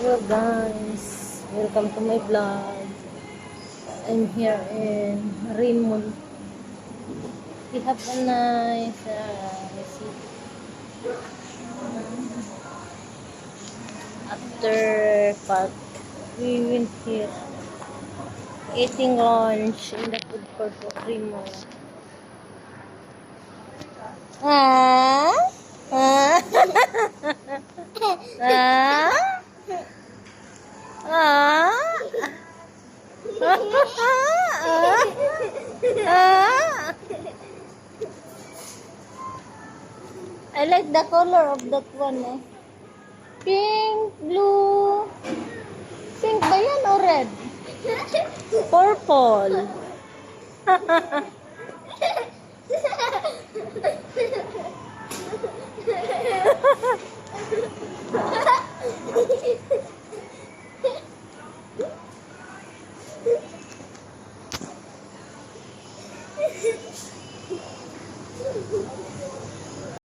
Hello guys, welcome to my vlog. I'm here in Reem. We have a nice city. After park, we went here eating lunch in the food court of Reem. Ah? Ah? Ah? Ah? Ah? I like the color of that one. Eh. Pink, blue. Pink ba yan o red? Purple.